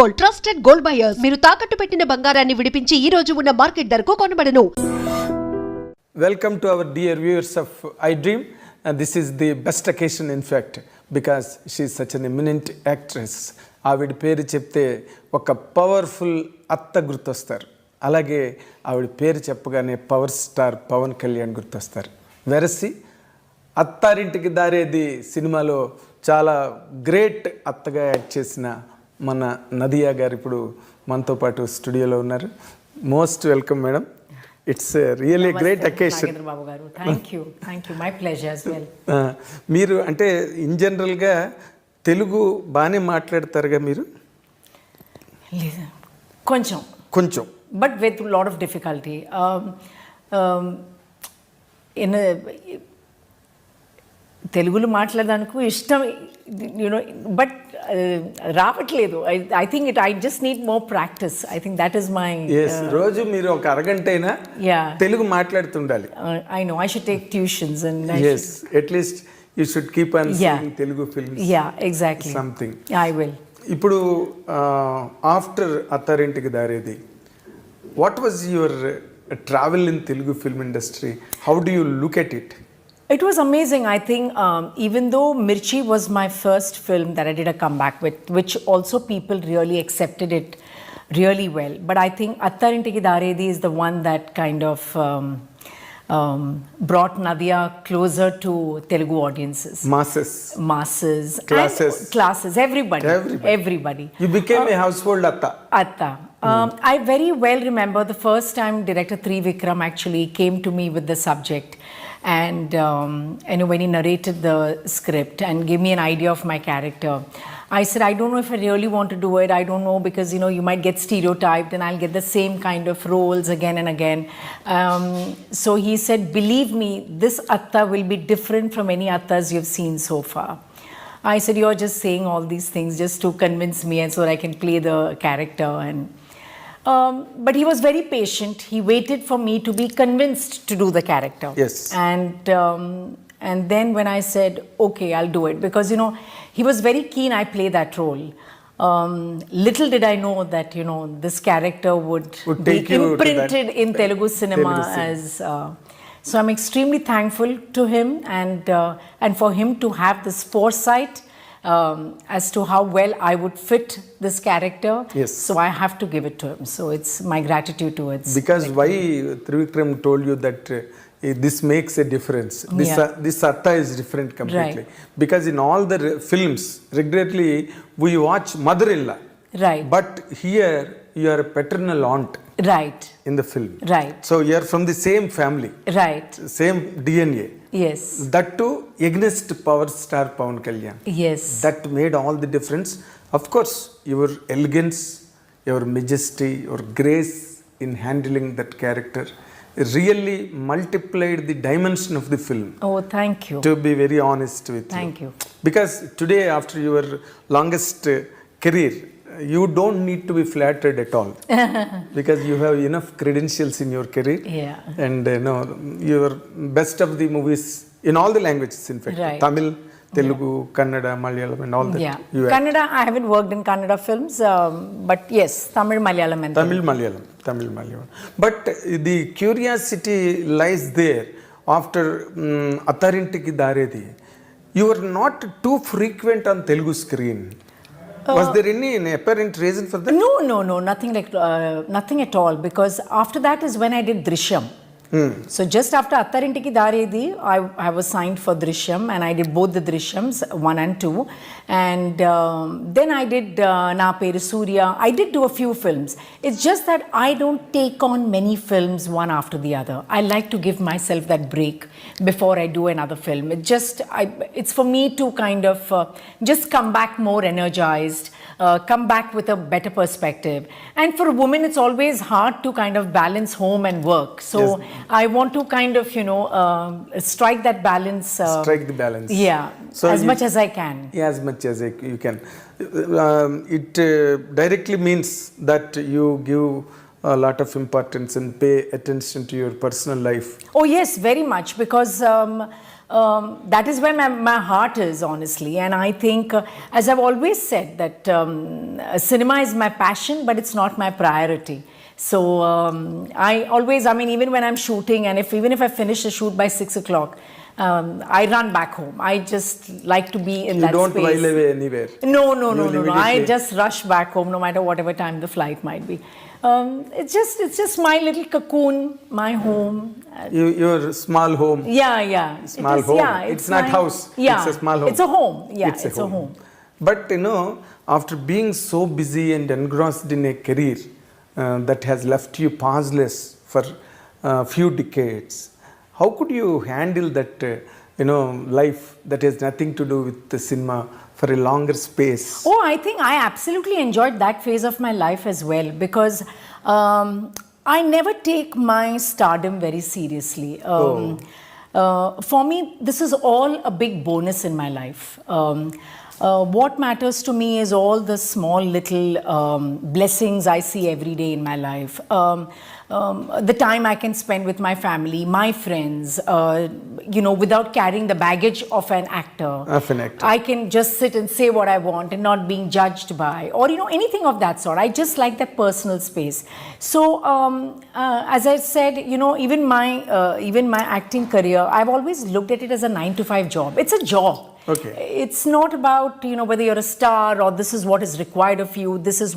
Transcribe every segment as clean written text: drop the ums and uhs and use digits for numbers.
Gold, trusted gold buyers. మీరు తాకట్టు పెట్టిన బంగారాన్ని విడిపించి ఈ రోజు ఉన్న మార్కెట్ ధరకు కొనబడను. Welcome to our dear viewers of iDream. This is the best occasion in fact because she is such an eminent actress. ఆవిడ పేరు చెప్తే ఒక పవర్ఫుల్ అత్త గుర్తొస్తారు. అలాగే ఆవిడ పేరు చెప్పగానే పవర్ స్టార్ పవన్ కళ్యాణ్ గుర్తొస్తారు. వెరసి అత్తారింటికి దారేది సినిమాలో చాలా గ్రేట్ అత్తగా యాక్ట్ చేసిన మన నదియా గారు ఇప్పుడు మనతో పాటు స్టూడియోలో ఉన్నారు. Most welcome madam. It's really great occasion. Thank you my pleasure as well. మీరు అంటే ఇన్ జనరల్గా తెలుగు బాగానే మాట్లాడతారుగా మీరు? కొంచెం కొంచెం but with lot of difficulty. తెలుగులో మాట్లాడడానికి ఇష్టం, యూనో, బట్ రావట్లేదు. I think I just need more practice. I think that is my. రోజు మీరు ఒక అరగంట అయినా తెలుగు మాట్లాడుతుండాలి. I know I should take tuitions and at least you should keep on seeing Telugu films. Exactly something. I will. ఇప్పుడు after Attarintiki Daredi, what was your travel in Telugu film industry? How do you look at it? It was amazing. I think even though Mirchi was my first film that I did a comeback with, which also people really accepted it really well. But I think Attarintiki Daredi is the one that kind of brought Nadhiya closer to Telugu audiences. Masses. Classes. Everybody. You became a household Atta. I very well remember the first time director Trivikram actually came to me with the subject. And when he narrated the script and gave me an idea of my character, I said, I don't know if I really want to do it. I don't know, because you might get stereotyped and I'll get the same kind of roles again and again. So he said, believe me, this Atta will be different from any Attas you've seen so far. I said, you're just saying all these things just to convince me and so that I can play the character. But he was very patient. He waited for me to be convinced to do the character. Yes. And then when I said, okay, I'll do it, because he was very keen I play that role. Little did I know that this character would be imprinted in Telugu cinema as. So I'm extremely thankful to him and for him to have this foresight as to how well I would fit this character. Yes. So I have to give it to him. So it's my gratitude towards. Because why Trivikram told you that this makes a difference. This Atta is different completely. Right. Because in all the films, regularly we watch mother-in-law. Right. But here you are a paternal aunt. Right. In the film. Right. So you are from the same family. Right. Same DNA. Yes. That too against power star Pawan Kalyan. Yes. That made all the difference. Of course, your elegance, your majesty, your grace in handling that character really multiplied the dimension of the film. Oh, thank you. To be very honest with you. Thank you. Because today, after your longest career, you don't need to be flattered at all. Because you have enough credentials in your career. Yeah. And your best of the movies in all the languages, in fact. Right. Tamil, Telugu, Kannada, Malayalam and all that. Yeah. Kannada, I haven't worked in Kannada films, but yes, Tamil, Malayalam and Tamil, Malayalam. But the curiosity lies there after Attarintiki Daredi. You were not too frequent on Telugu screen. Was there any apparent reason for that? No, nothing at all, because after that is when I did Drishyam. So just after Attarintiki Daredi, I was signed for Drishyam and I did both the Drishyams 1 and 2, and then I did Na Peru Surya. I did do a few films. It's just that I don't take on many films one after the other. I like to give myself that break before I do another film. It's for me to kind of just come back more energized, come back with a better perspective. And for a woman, it's always hard to kind of balance home and work. So yes. I want to kind of, strike that balance. Strike the balance. Yeah, so as much as I can. Yeah, as much as you can. It directly means that you give a lot of importance and pay attention to your personal life. Oh yes, very much, because that is where my heart is, honestly. And I think, as I've always said, that cinema is my passion, but it's not my priority. So I mean, even when I'm shooting, and even if I finish the shoot by 6 o'clock, I run back home. I just like to be in that space. You don't while away anywhere? No. I just rush back home, no matter whatever time the flight might be. It's just my little cocoon, my home. Your small home. Yeah. Small home. Yeah, it's not house. Yeah, it's a small home. It's a home. Yeah, it's a home. But after being so busy and engrossed in a career that has left you pauseless for a few decades, how could you handle that, life that has nothing to do with the cinema for a longer space? Oh, I think I absolutely enjoyed that phase of my life as well, because I never take my stardom very seriously. For me, this is all a big bonus in my life. What matters to me is all the small little blessings I see every day in my life. The time I can spend with my family, my friends, without carrying the baggage of an actor. I can just sit and say what I want and not being judged by, or anything of that sort. I just like that personal space. So as I said, even my acting career, I've always looked at it as a 9-to-5 job. It's a job. Okay. It's not about whether you're a star or this is what is required of you, this is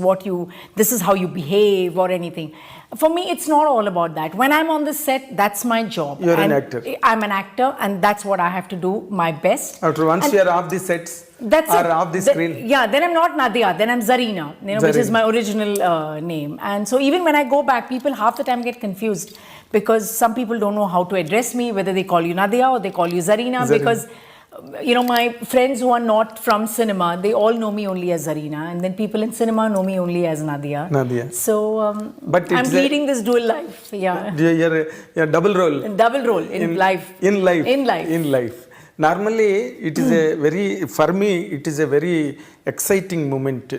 how you behave or anything. For me, it's not all about that. When I'm on the set, that's my job. You're an actor. I'm an actor, and that's what I have to do my best. After once you're off the sets off the screen. Then I'm not Nadhiya, then I'm Zarina, which is my original name. And so even when I go back, people half the time get confused because some people don't know how to address me, whether they call you Nadhiya or they call you Zarina. Because my friends who are not from cinema, they all know me only as Zarina, and then people in cinema know me only as Nadhiya. So but I'm leading this dual life. Yeah. You're double role. Double role in life. In life. Normally, it is for me, it is a very exciting moment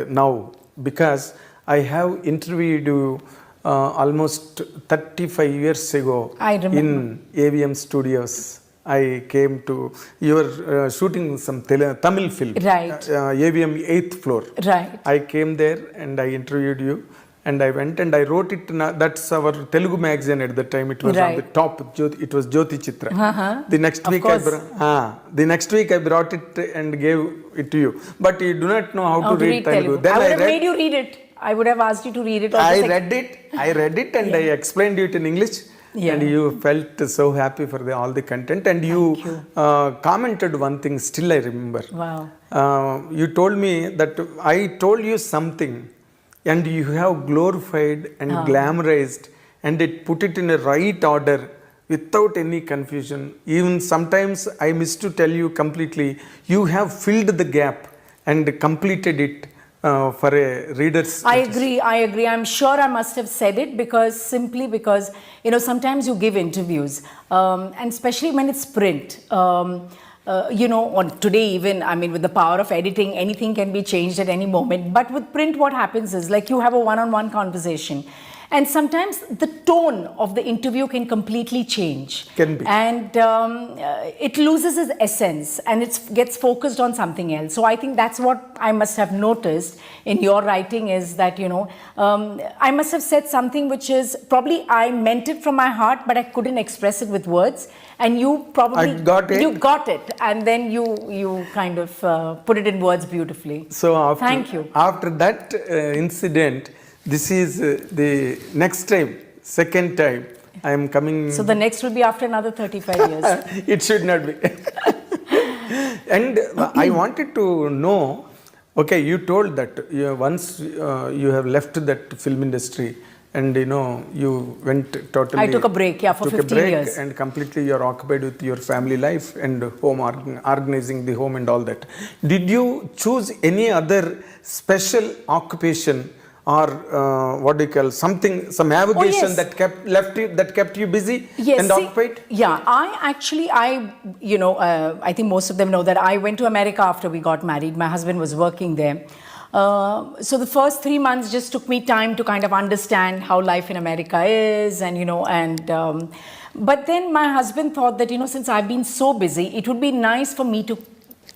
now, because I have interviewed you almost 35 years ago in AVM Studios. I came to, you were shooting some Tamil film, right? AVM 8th floor. Right. I came there and I interviewed you, and I went and I wrote it. That's our Telugu magazine at the time. It was on the top. It was Jyoti Chitra. The next week I brought it and gave it to you. But you do not know how to read Telugu. Then I would have made you read it. I would have asked you to read it. I read it and I explained it in English. Yeah. And you felt so happy for all the content, and you commented one thing, still I remember. Wow. You told me that I told you something and you have glorified and glamorized and put it in a right order without any confusion. Even sometimes I missed to tell you completely, you have filled the gap and completed it. For a reader's I agree. I'm sure I must have said it because sometimes you give interviews and especially when it's print, on today even, with the power of editing, anything can be changed at any moment. But with print, what happens is like you have a one-on-one conversation. And sometimes the tone of the interview can completely change. Can be. And it loses its essence and it gets focused on something else. So I think that's what I must have noticed in your writing is that, I must have said something which is probably I meant it from my heart, but I couldn't express it with words. And you probably you got it. And then you kind of put it in words beautifully. So thank you. After that incident, this is the next time, second time I am coming. So the next will be after another 35 years. It should not be. And I wanted to know, okay, you told that once you have left that film industry and you went totally. I took a break, for 15 years. And completely you're occupied with your family life and home, organizing the home and all that. Did you choose any other special occupation? Or some avocation that kept you busy and occupied? Yeah, I think most of them know that I went to America after we got married. My husband was working there. So the first 3 months just took me time to kind of understand how life in America is, and but then my husband thought that since I've been so busy, it would be nice for me to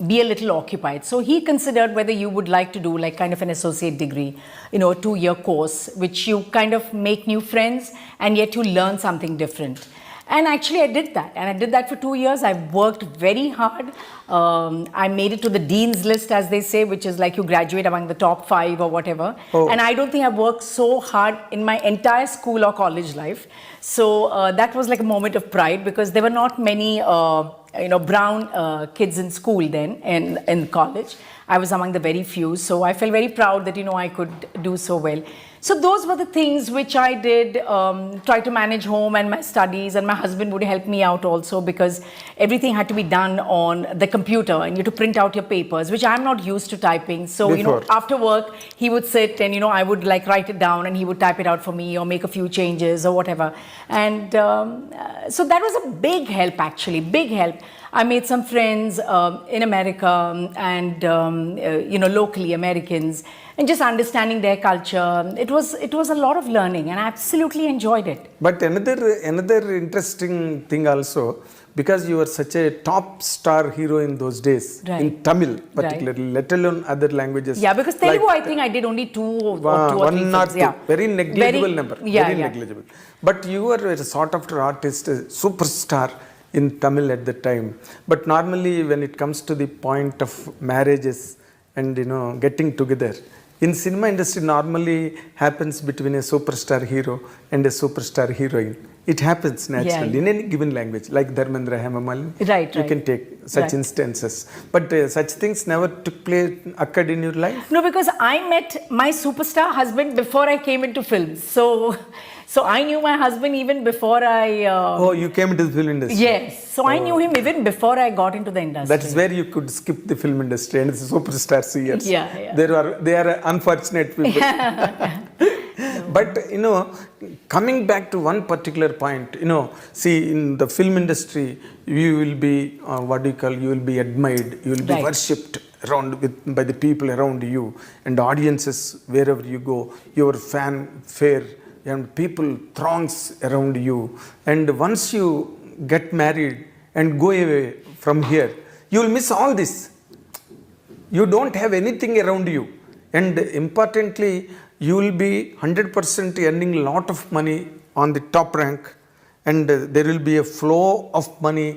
be a little occupied. So he considered whether you would like to do like kind of an associate degree, a 2-year course, which you kind of make new friends and yet you learn something different. And actually I did that. And I did that for 2 years. I worked very hard. I made it to the dean's list, as they say, which is like you graduate among the top 5 or whatever. Oh. And I don't think I've worked so hard in my entire school or college life. So that was like a moment of pride, because there were not many brown kids in school then, in college. I was among the very few. So I felt very proud that, I could do so well. So those were the things which I did, try to manage home and my studies, and my husband would help me out also, because everything had to be done on the computer and you had to print out your papers, which I'm not used to typing. So, Before. after work, he would sit and, I would like write it down and he would type it out for me or make a few changes or whatever. And so that was a big help, actually, big help. I made some friends in America and, locally Americans, and just understanding their culture. It was a lot of learning, and I absolutely enjoyed it. But another interesting thing also, because you were such a top star hero in those days, Right. in Tamil particularly, let alone other languages. Yeah, because Telugu, I think I did only 2 or 3 one or films. two, Yeah. very negligible number, Yeah, very yeah. negligible. But you were a sought after artist, a superstar in Tamil at the time. But normally when it comes to the point of marriages and getting together, in cinema industry normally happens between a superstar hero and a superstar heroine. It happens naturally in any given language, like Dharmendra, Hemamalini. Right, You right. can take such Right. instances. But such things never occurred in your life? No, because I met my superstar husband before I came into films. So I knew my husband even before I... Oh, you came into the film industry. Yes. So I knew him even before I got into the industry. That is where you could skip the film industry and the superstar years. Yeah. They are unfortunate people. But coming back to one particular point, see, in the film industry, you will be you will be admired, you will be Right. worshipped by the people around you, and audiences wherever you go, your fanfare and people throngs around you. And once you get married and go away from here, you will miss all this. You don't have anything around you, and importantly, you will be 100% earning a lot of money on the top rank, and there will be a flow of money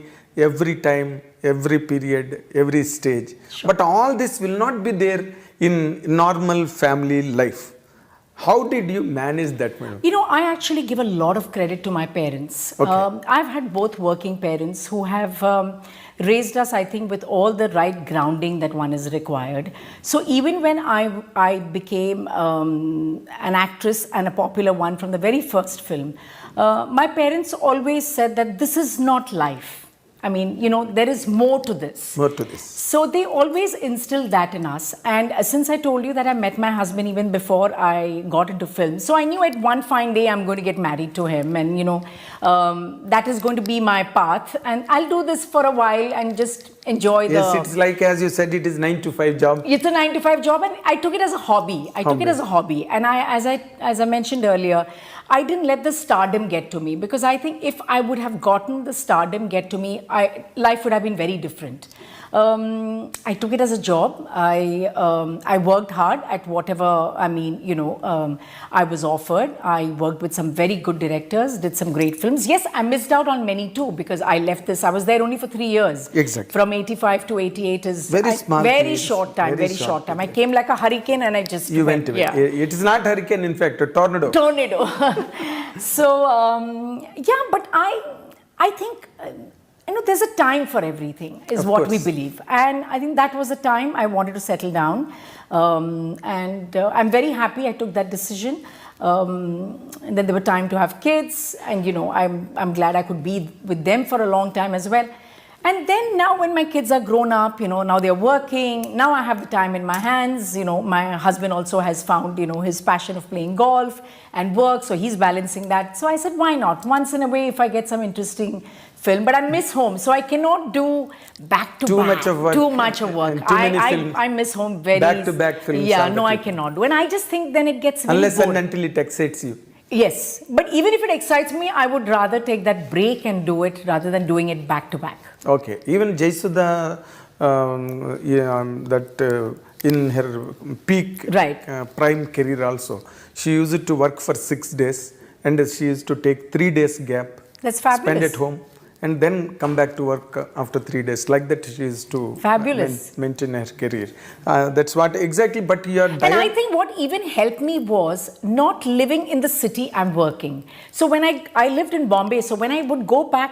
every time, every period, every stage. Sure. But all this will not be there in normal family life. How did you manage that, madam? I actually give a lot of credit to my parents. Okay. I've had both working parents who have raised us, I think, with all the right grounding that one is required. So even when I became an actress, and a popular one from the very first film, my parents always said that this is not life. I mean, there is more to this. More to this. So they always instilled that in us. And since I told you that I met my husband even before I got into film, so I knew at one fine day I'm going to get married to him, and that is going to be my path. And I'll do this for a while and just enjoy Yes, it's like, as you said, it is 9 to 5 job. It's a 9 to 5 job, and I took it as a hobby. And as I mentioned earlier, I didn't let the stardom get to me, because I think if I would have gotten the stardom get to me, life would have been very different. I took it as a job. I worked hard at whatever, I was offered. I worked with some very good directors, did some great films. Yes, I missed out on many too, because I left this. I was there only for 3 years. Exactly. From 85 to 88 is Very small very period. short time, very short time. I came like a hurricane and I just You went away. Yeah. It is not hurricane, in fact, a tornado. So, but I think, there's a time for everything, is Of what course. we believe. And I think that was the time I wanted to settle down. And I'm very happy I took that decision. And then there were time to have kids, and I'm glad I could be with them for a long time as well. And then now when my kids are grown up, now they're working, now I have the time in my hands. My husband also has found, his passion of playing golf and work, so he's balancing that. So I said, why not? Once in a way, if I get some interesting film, but I miss home, so I cannot do back to Too back. much of work. Too much of work. And too many films. I miss home very. Back to back films. Yeah, all no, the I time. cannot do. And I just think then it gets really Unless bored. and until it excites you. Yes, but even if it excites me, I would rather take that break and do it rather than doing it back to back. Okay, even Jaisudha, in her peak Right. prime career also, she used to work for 6 days and she used to take 3 days gap, That's fabulous. spend at home and then come back to work after 3 days. Like that she used to Fabulous. maintain her career. That's what exactly, but your And diet... I think what even helped me was not living in the city I'm working. So when I lived in Bombay, so when I would go back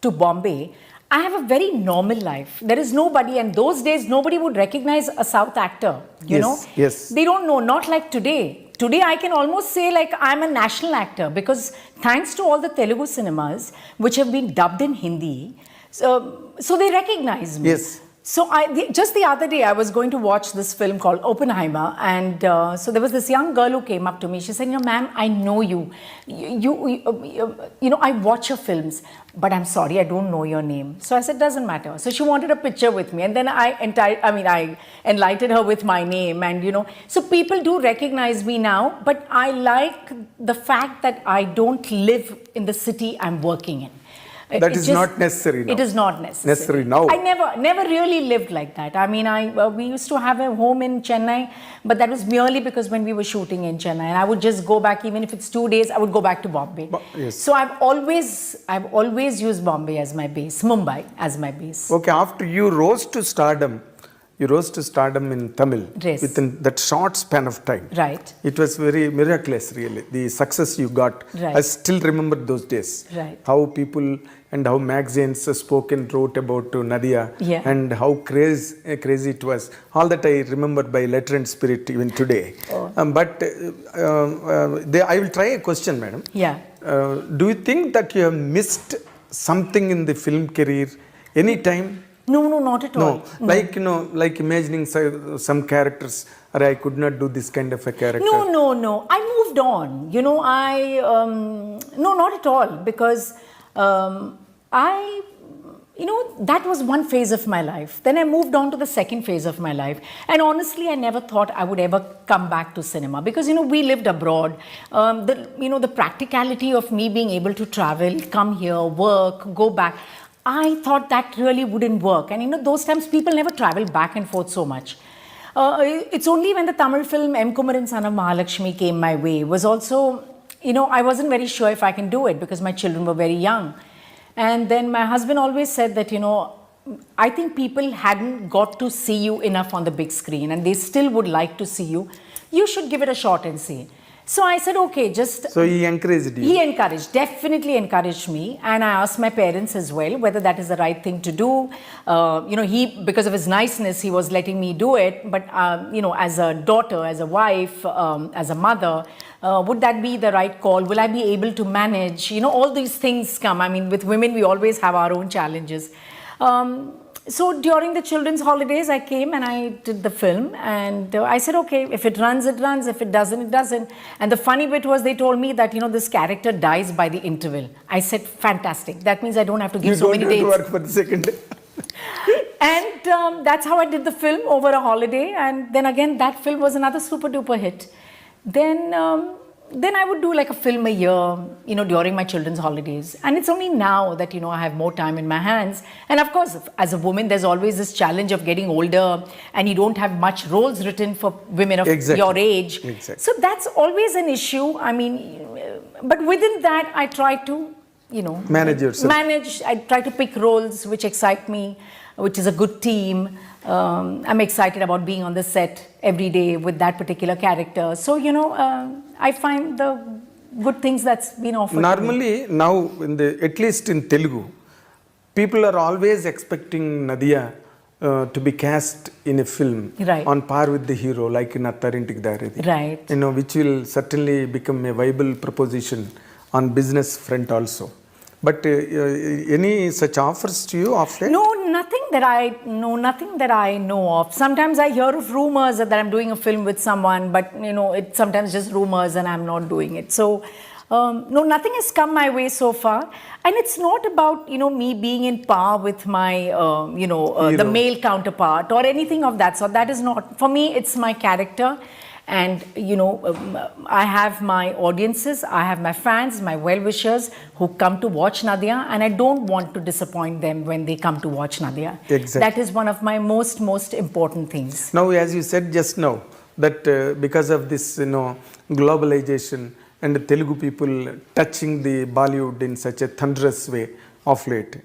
to Bombay, I have a very normal life. There is nobody, and those days nobody would recognize a South actor, you Yes, know? yes. They don't know, not like today. Today I can almost say like I'm a national actor because thanks to all the Telugu cinemas which have been dubbed in Hindi, so they recognize me. Yes. So just the other day I was going to watch this film called Oppenheimer, and so there was this young girl who came up to me. She said, ma'am, I know you. I watch your films, but I'm sorry, I don't know your name. So I said, doesn't matter. So she wanted a picture with me, and then I enlightened her with my name, and so people do recognize me now, but I like the fact that I don't live in the city I'm working in. That is not necessary now. It is not necessary. now. I never really lived like that. I mean, we used to have a home in Chennai, but that was merely because when we were shooting in Chennai, and I would just go back, even if it's 2 days, I would go back to Bombay. Yes. So I've always used Bombay as my base, Mumbai as my base. Okay, after you rose to stardom in Tamil, Yes. within that short span of time. Right. It was very miraculous, really. The success you got. Right. I still remember those days. Right. How people and how magazines spoke and wrote about Nadhiya. Yeah. And how crazy it was. All that I remember by letter and spirit even today. Oh. I will try a question, madam. Yeah. Do you think that you have missed something in the film career any time? No, not at all. No. Like imagining some characters, or I could not do this kind of a character. No. I moved on. No, not at all, because that was one phase of my life. Then I moved on to the second phase of my life. And honestly, I never thought I would ever come back to cinema because, we lived abroad. The practicality of me being able to travel, come here, work, go back, I thought that really wouldn't work. And, those times people never traveled back and forth so much. It's only when the Tamil film M. Kumaran Son of Mahalakshmi came my way was also, I wasn't very sure if I can do it because my children were very young. And then my husband always said that, I think people hadn't got to see you enough on the big screen and they still would like to see you. You should give it a shot and see. So I said, okay, just... So he encouraged you? He definitely encouraged me. And I asked my parents as well whether that is the right thing to do. Because of his niceness, he was letting me do it. But, as a daughter, as a wife, as a mother, would that be the right call? Will I be able to manage? All these things come. I mean, with women, we always have our own challenges. So during the children's holidays, I came and I did the film, and I said, okay, if it runs, it runs. If it doesn't, it doesn't. And the funny bit was they told me that, this character dies by the interval. I said, fantastic. That means I don't have to give so many dates. You don't have to work for the second day. And that's how I did the film over a holiday. And then again, that film was another super duper hit. Then I would do like a film a year, during my children's holidays. And it's only now that, I have more time in my hands. And of course, as a woman, there's always this challenge of getting older and you don't have much roles written for women of your age. Exactly. So that's always an issue. I mean, but within that, I try to, manage yourself. I try to pick roles which excite me, which is a good team. I'm excited about being on the set every day with that particular character. So, I find the good things that's been offered. Normally, now, at least in Telugu, people are always expecting Nadhiya to be cast in a film on par with the hero, like in Attarintiki Daredi. Right. Which will certainly become a viable proposition on business front also. But any such offers to you of late? No, nothing that I know of. Sometimes I hear of rumors that I'm doing a film with someone, but it's sometimes just rumors and I'm not doing it. So, no, nothing has come my way so far. And it's not about, me being in par with my, the male counterpart or anything of that sort. That is not, for me, it's my character. And, I have my audiences, I have my fans, my well-wishers who come to watch Nadhiya, and I don't want to disappoint them when they come to watch Nadhiya. Exactly. That is one of my most important things. Now, as you said just now, that because of this, globalization and the Telugu people touching the Bollywood in such a thunderous way of late,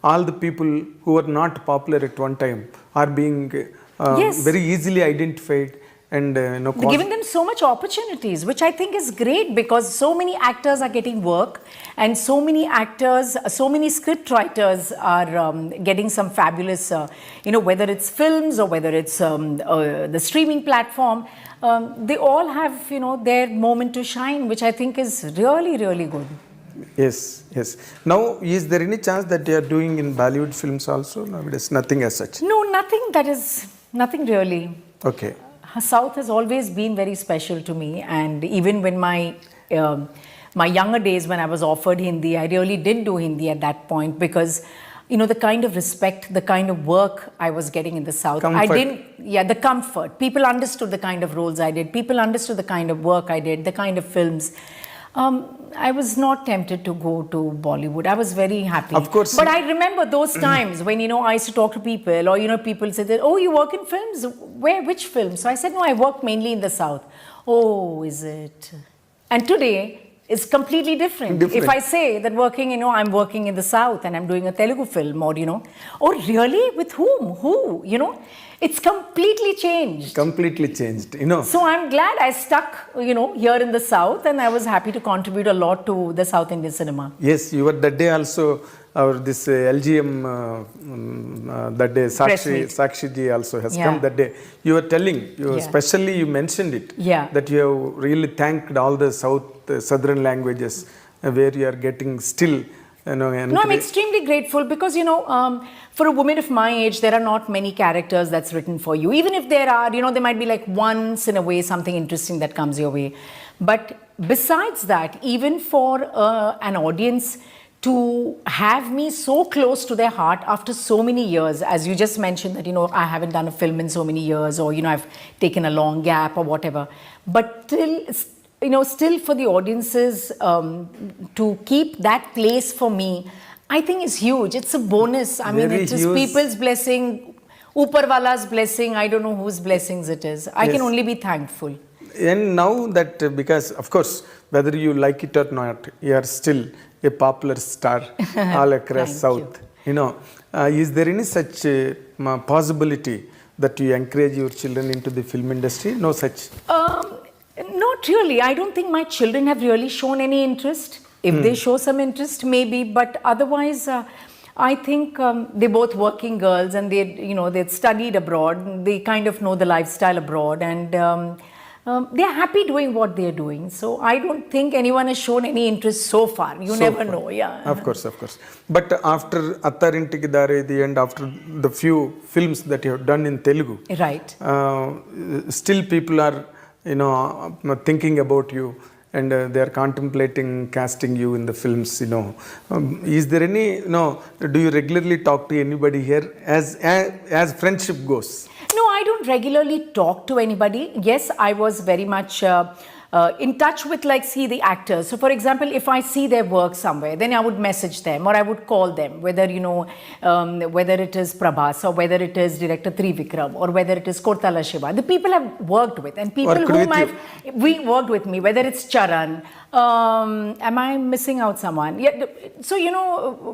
all the people who were not popular at one time are being Yes. very easily identified. And Giving them so much opportunities, which I think is great, because so many actors are getting work, and so many actors, so many script writers are getting some fabulous, whether it's films or whether it's the streaming platform, they all have, their moment to shine, which I think is really, really good. Yes. Now, is there any chance that you are doing in Bollywood films also? No, it is nothing as such. No, nothing really. Okay. South has always been very special to me, and even when my younger days, when I was offered Hindi, I really did do Hindi at that point, because the kind of respect, the kind of work I was getting in the South. Comfort. The comfort. People understood the kind of roles I did. People understood the kind of work I did, the kind of films. I was not tempted to go to Bollywood. I was very happy. Of course. But I remember those times when, I used to talk to people, or, people said that, oh, you work in films? Where, which films? So I said, no, I work mainly in the South. Oh, is it? And today, it's completely different. If I say that I'm working in the South and I'm doing a Telugu film, or, oh, really? With whom? Who? It's completely changed. So I'm glad I stuck, here in the South, and I was happy to contribute a lot to the South Indian cinema. Yes, you were that day also, this LGM, that day, Sakshi ji also has come that day. You were telling, especially you mentioned it, that you have really thanked all the southern languages where you are getting still. No, I'm extremely grateful, because, for a woman of my age, there are not many characters that's written for you. Even if there are, there might be like once in a way something interesting that comes your way. But besides that, even for an audience to have me so close to their heart after so many years, as you just mentioned that, I haven't done a film in so many years, or, I've taken a long gap or whatever. But still for the audiences to keep that place for me, I think is huge. It's a bonus. I mean, it is people's blessing, Upar Wala's blessing. I don't know whose blessings it is. I can only be thankful. And now that, because of course, whether you like it or not, you are still a popular star all across South. Is there any such possibility that you encourage your children into the film industry? No such. Not really. I don't think my children have really shown any interest. If they show some interest, maybe. But otherwise, I think they're both working girls, and they'd studied abroad. They kind of know the lifestyle abroad, and they're happy doing what they're doing. So I don't think anyone has shown any interest so far. You never know. Yeah. Of course. But after Attarintiki Daredi and after the few films that you have done in Telugu, right? Still people are thinking about you, and they are contemplating casting you in the films. Is there any? Do you regularly talk to anybody here as friendship goes? No, I don't regularly talk to anybody. Yes, I was very much in touch with, the actors. So, for example, if I see their work somewhere, then I would message them, or I would call them, whether, whether it is Prabhas, or whether it is director Trivikram, or whether it is Kortala Shiva. The people I've worked with, and people we worked with me, whether it's Charan, am I missing out someone? Yeah, so,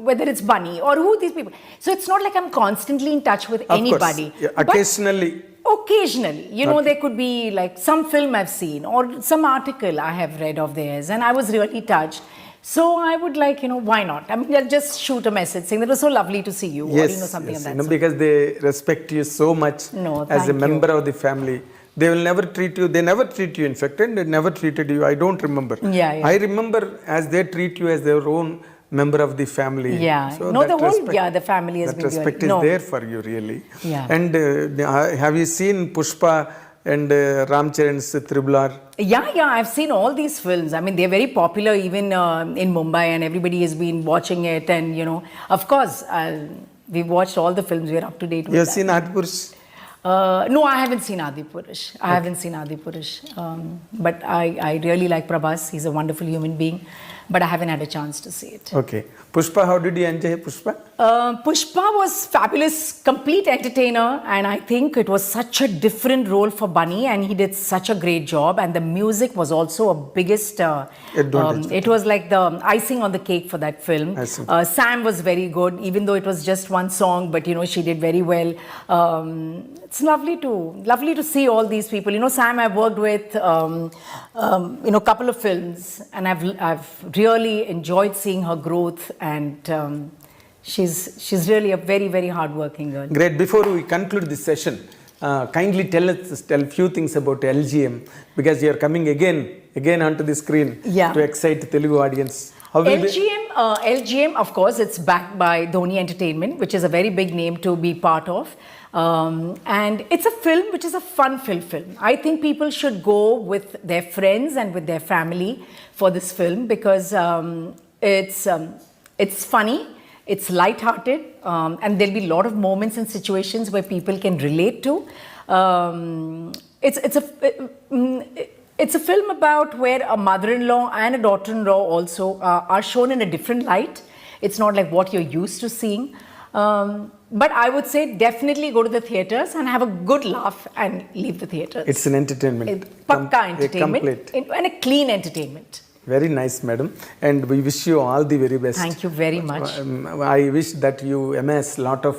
whether it's Bunny, or who these people. So, it's not like I'm constantly in touch with anybody. Yeah, occasionally. Occasionally, there could be like some film I've seen or some article I have read of theirs, and I was really touched. So I would why not? I mean, I'll just shoot a message saying that it was so lovely to see you, or something of that sort. Because they respect you so much as a member of the family. They will never treat you, they never treat you, in fact, and they never treated you. I don't remember. Yeah. I remember as they treat you as their own member of the family. Yeah. No, that the whole, respect- yeah, the family has that been respect good. is No. there for you, really. Yeah. And have you seen Pushpa and Ram Charan's Triple R? Yeah, I've seen all these films. I mean, they're very popular even in Mumbai, and everybody has been watching it. And, you know, of course, we've watched all the films. We're up to date with You have that. seen Adipurush? No, I haven't seen Adipurush. I haven't seen Adipurush. But I really like Prabhas. He's a wonderful human being. But I haven't had a chance to see it. Okay. Pushpa, how did you enjoy Pushpa? Pushpa was fabulous, complete entertainer, and I think it was such a different role for Bunny, and he did such a great job. And the music was also a biggest. Advantage. It was like the icing on the cake for that film. I see. Sam was very good, even though it was just one song, but you know she did very well. It's lovely to see all these people. You know, Sam I've worked with, you know, couple of films, and I've really enjoyed seeing her growth, and she's really a very, very hardworking girl. Great. Before we conclude this session, kindly tell a few things about LGM, because you are coming again onto the screen Yeah. to excite the Telugu audience. How will LGM, of course, it's backed by Dhoni Entertainment, which is a very big name to be part of. And it's a film which is a fun-filled film. I think people should go with their friends and with their family for this film, because it's funny, it's light-hearted, and there'll be a lot of moments and situations where people can relate to. It's a film about where a mother-in-law and a daughter-in-law also are shown in a different light. It's not like what you're used to seeing. But I would say definitely go to the theatres and have a good laugh and leave the theatres. It's an entertainment. Pakka entertainment Complete. and a clean entertainment. Very nice, madam. And we wish you all the very best. Thank you very much. I wish that you amass lot of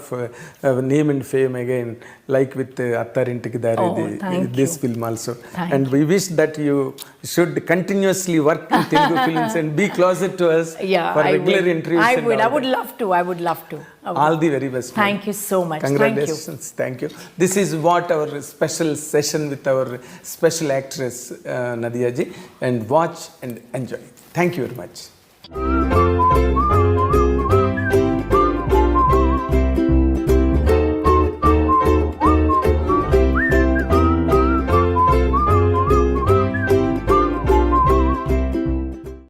name and fame again, like with Attarintiki Daredi, thank this you. film also. Thank And we wish that you should continuously work in Telugu films and be closer to us Yeah, for I regular will. interviews. I and would. all I would that. love to. I would love to. I would. All the very best. madam. Thank you so much. Congratulations. Thank you. This is what our special session with our special actress Nadhiya ji, and watch and enjoy. Thank you very much.